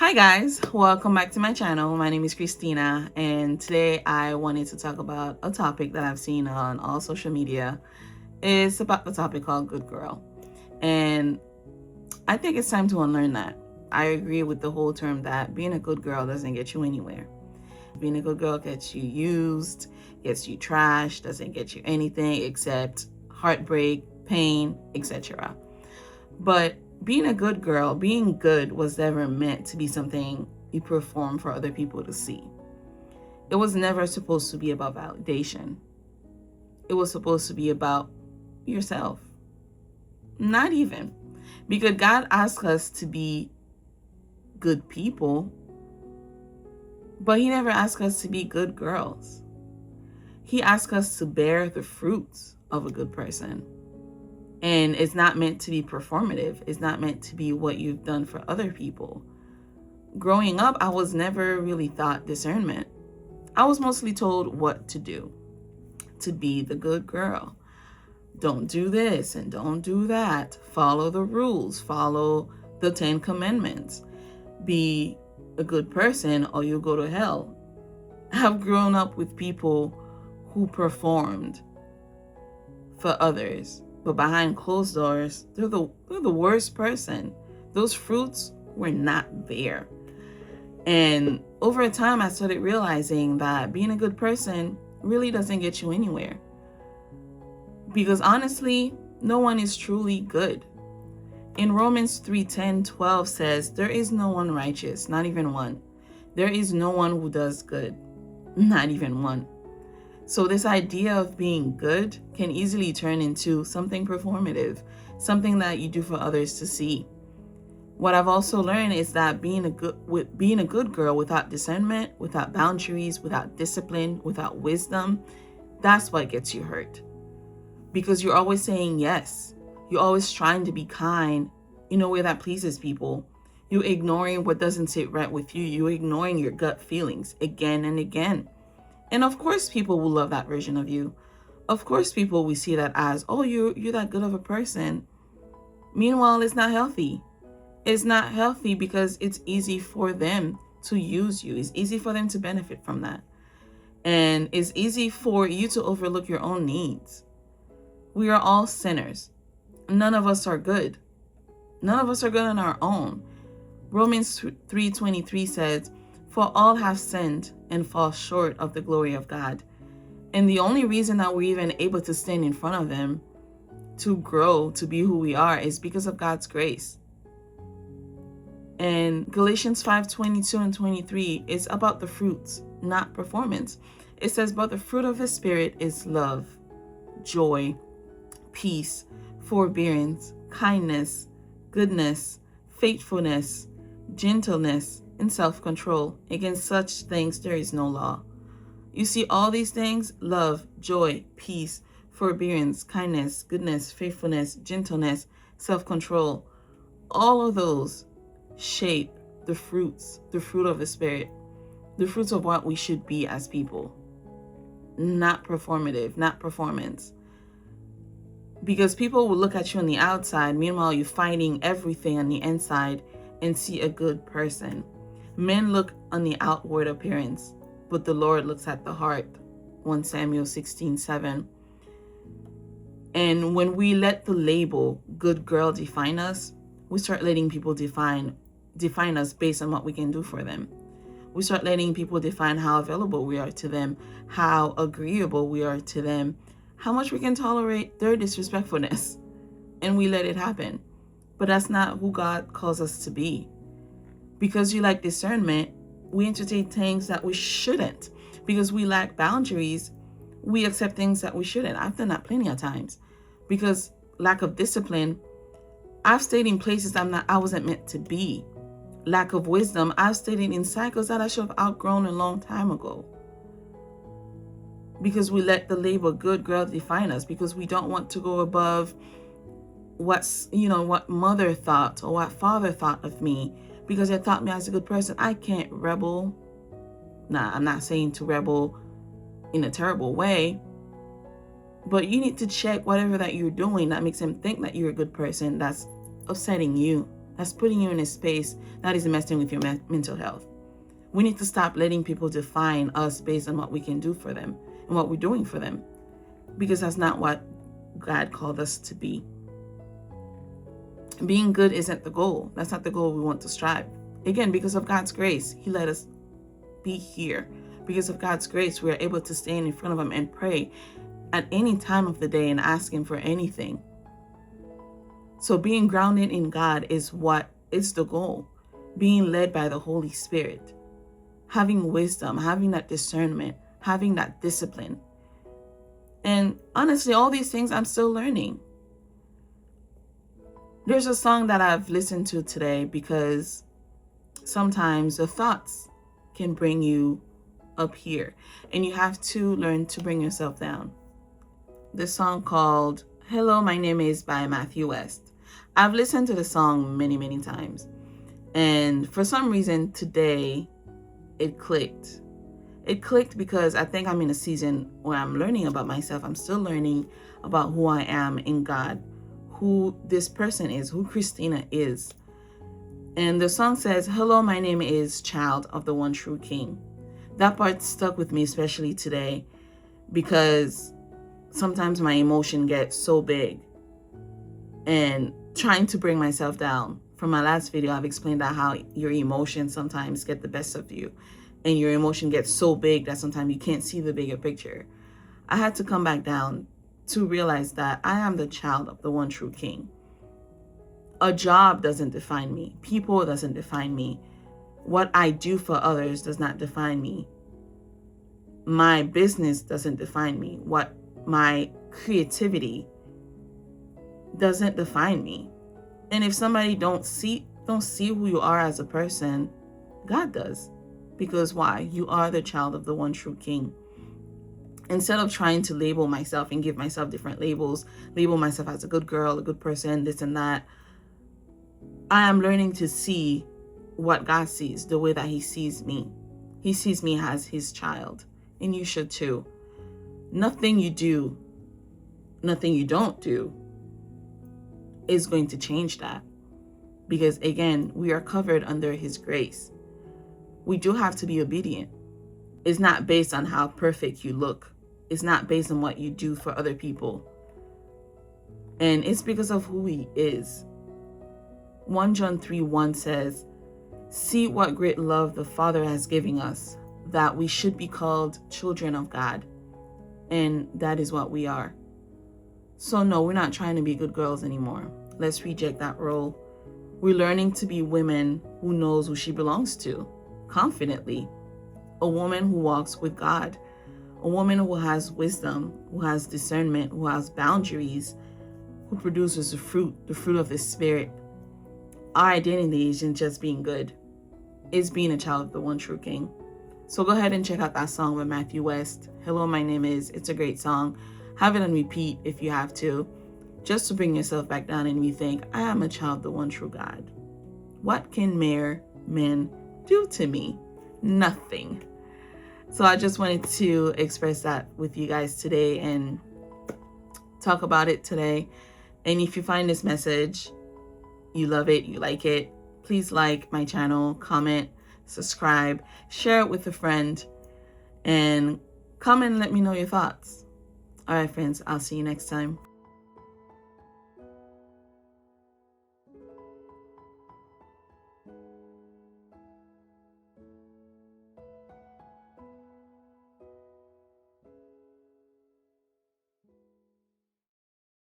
Hi guys, welcome back to my channel. My name is Christina, and today I wanted to talk about a topic that I've seen on all social media. It's about the topic called good girl, and I think it's time to unlearn that. I agree with the whole term that being a good girl doesn't get you anywhere. Being a good girl gets you used, gets you trashed, doesn't get you anything except heartbreak, pain, etc. But being a good girl, being good was never meant to be something you perform for other people to see. It was never supposed to be about validation. It was supposed to be about yourself. Not even. Because God asked us to be good people, but He never asked us to be good girls. He asked us to bear the fruits of a good person. And it's not meant to be performative. It's not meant to be what you've done for other people. Growing up, I was never really taught discernment. I was mostly told what to do, to be the good girl. Don't do this and don't do that. Follow the rules. Follow the 10 commandments. Be a good person or you'll go to hell. I've grown up with people who performed for others, but behind closed doors, they're the worst person. Those fruits were not there. And over time, I started realizing that being a good person really doesn't get you anywhere. Because honestly, no one is truly good. In Romans 3:10-12 says, there is no one righteous, not even one. There is no one who does good, not even one. So this idea of being good can easily turn into something performative, something that you do for others to see. What I've also learned is that being a good girl without discernment, without boundaries, without discipline, without wisdom, that's what gets you hurt. Because you're always saying yes. You're always trying to be kind in a way that pleases people. You're ignoring what doesn't sit right with you. You're ignoring your gut feelings again and again. And of course, people will love that version of you. Of course, people will see that as, oh, you're that good of a person. Meanwhile, it's not healthy. It's not healthy because it's easy for them to use you. It's easy for them to benefit from that. And it's easy for you to overlook your own needs. We are all sinners. None of us are good. None of us are good on our own. Romans 3:23 says, for all have sinned and fall short of the glory of God. And the only reason that we're even able to stand in front of Him, to grow, to be who we are, is because of God's grace. And Galatians 5:22 and 23 is about the fruits, not performance. It says, but the fruit of the Spirit is love, joy, peace, forbearance, kindness, goodness, faithfulness, gentleness, and self-control. Against such things there is no law. You see, all these things, love, joy, peace, forbearance, kindness, goodness, faithfulness, gentleness, self-control, all of those shape the fruit of the Spirit, the fruits of what we should be as people. Not performative, not performance. Because people will look at you on the outside, meanwhile you're fighting everything on the inside, and see a good person. Men look on the outward appearance, but the Lord looks at the heart. 1 Samuel 16:7. And when we let the label good girl define us, we start letting people define us based on what we can do for them. We start letting people define how available we are to them, how agreeable we are to them, how much we can tolerate their disrespectfulness, and we let it happen. But that's not who God calls us to be. Because you lack discernment, we entertain things that we shouldn't. Because we lack boundaries, we accept things that we shouldn't. I've done that plenty of times. Because lack of discipline, I've stayed in places I wasn't meant to be. Lack of wisdom, I've stayed in cycles that I should have outgrown a long time ago. Because we let the label good girl define us. Because we don't want to go above what mother thought or what father thought of me, because they thought me as a good person. I can't rebel. Nah, I'm not saying to rebel in a terrible way, but you need to check whatever that you're doing that makes them think that you're a good person that's upsetting you. That's putting you in a space that is messing with your mental health. We need to stop letting people define us based on what we can do for them and what we're doing for them, because that's not what God called us to be. Being good isn't the goal. That's not the goal we want to strive. Again, because of God's grace, He let us be here. Because of God's grace, we are able to stand in front of Him and pray at any time of the day and ask Him for anything. So being grounded in God is what is the goal. Being led by the Holy Spirit. Having wisdom, having that discernment, having that discipline. And honestly, all these things I'm still learning. There's a song that I've listened to today because sometimes the thoughts can bring you up here and you have to learn to bring yourself down. The song called Hello, My Name Is by Matthew West. I've listened to the song many, many times. And for some reason today, it clicked. It clicked because I think I'm in a season where I'm learning about myself. I'm still learning about who I am in God, who this person is, who Christina is. And the song says, hello, my name is child of the one true King. That part stuck with me, especially today, because sometimes my emotion gets so big and trying to bring myself down. From my last video, I've explained that how your emotions sometimes get the best of you and your emotion gets so big that sometimes you can't see the bigger picture. I had to come back down to realize that I am the child of the one true King. A job doesn't define me. People doesn't define me. What I do for others does not define me. My business doesn't define me. What my creativity doesn't define me. And if somebody don't see who you are as a person, God does. Because why? You are the child of the one true King. Instead of trying to label myself and give myself different labels, label myself as a good girl, a good person, this and that, I am learning to see what God sees, the way that He sees me. He sees me as His child. And you should too. Nothing you do, nothing you don't do is going to change that. Because again, we are covered under His grace. We do have to be obedient. It's not based on how perfect you look. It's not based on what you do for other people. And it's because of who He is. 1 John 3:1 says, see what great love the Father has given us, that we should be called children of God. And that is what we are. So no, we're not trying to be good girls anymore. Let's reject that role. We're learning to be women who knows who she belongs to, confidently. A woman who walks with God. A woman who has wisdom, who has discernment, who has boundaries, who produces the fruit of the Spirit. Our identity isn't just being good. It's being a child of the one true King. So go ahead and check out that song by Matthew West. Hello, my name is. It's a great song. Have it on repeat if you have to, just to bring yourself back down and rethink, I am a child of the one true God. What can mere men do to me? Nothing. So I just wanted to express that with you guys today and talk about it today. And if you find this message, you love it, you like it, please like my channel, comment, subscribe, share it with a friend, and comment and let me know your thoughts. All right, friends, I'll see you next time.